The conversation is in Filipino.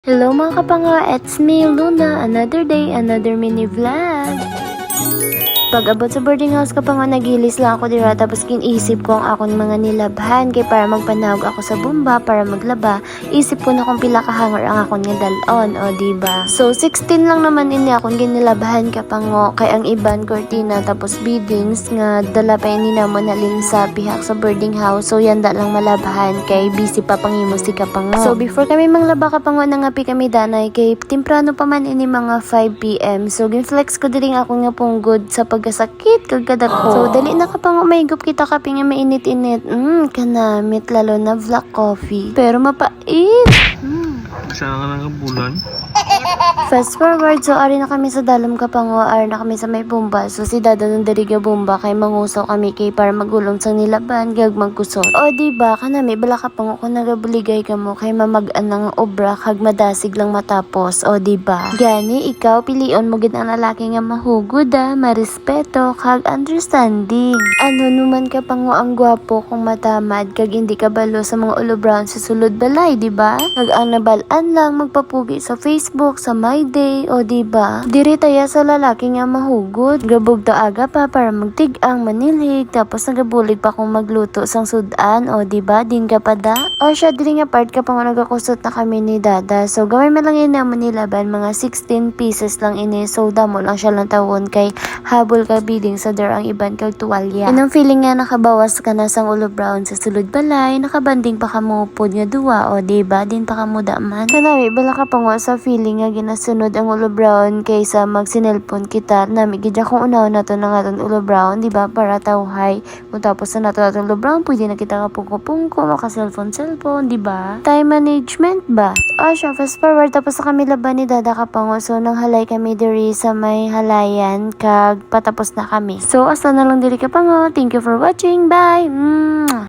Hello mga kapanga, it's me Luna, another day, another mini vlog. Pag abot sa boarding house kapanga, nagilis lang ako dira tapos kinisip ko ang akong mga nilabhan kay para magpanawag ako sa bumba para maglaba. Isip ko na kung pila ka hanger ang akong nga dalon, o diba? So 16 lang naman ini akong ginilabhan kapango kay ang iban cortina tapos beadings nga dala pa ini namon halin sa pihak sa boarding house. So yanda lang malabhan kay busy pa pangimo si kapango. So before kami manglaba kapango, nangapi kami danay kay temprano pa man ini mga 5 PM. So ginflex ko diri ako nga punggod sa pagkasakit kagkadako. So dali na kapang umaygop kita kaping nga mainit-init. Kanamit lalo na black coffee. Pero mapait. Sana ka ng bulan. Fast forward, so ari na kami sa dalam kapango, ari na kami sa may bomba. So si dada ng dariga bomba kay mangusaw kami kay para magulong sa nilaban gag magkusot. O diba kanami bala kapango kung nagabuligay ka mo kay mamagan ng obra kag madasig lang matapos. O diba? Gani ikaw pilion mo gid ang lalaki nga mahugod marespeto kag understanding. Ano numan kapango ang gwapo kung matamad kag hindi ka balo sa mga ulo brown sa sulod balay, diba? Kag ang nabalaan lang magpapugi sa Facebook sa My Day, o diba? Diri taya sa lalaki nga mahugod. Gabog to aga pa para magtig-ang manilhig tapos nagabulig pa kung magluto sang sudan, o diba? Din ka pa da? O siya diri nga part ka pa nga nagakusot na kami ni dada. So gawin man lang yun naman nilaban mga 16 pieces lang ini. So damo lang siya lang tawon kay habol ka bidding sa der ang iban kag tuwalya. Inang feeling nga nakabawas ka na sang ulo brown sa sulod balay, nakabanding pa ka mo pod nga duwa, o diba? Din pa ka mo daman. Kanami bala ka pa nga sa feeling nga ginasunod ang ulo brown kaysa magsinelpon kita. Nami gidya kung unaw na to nga itong ulo brown, diba? Para tawhay. Kung tapos na nato itong ulo brown, pwede na kita kapungko-pungko, maka-cellphone, diba? Time management ba? O siya, fast forward, tapos na kami laban ni dada kapango. So nang halay kami diri sa may halayan, kag patapos na kami. So asa na lang diri kapango. Thank you for watching. Bye!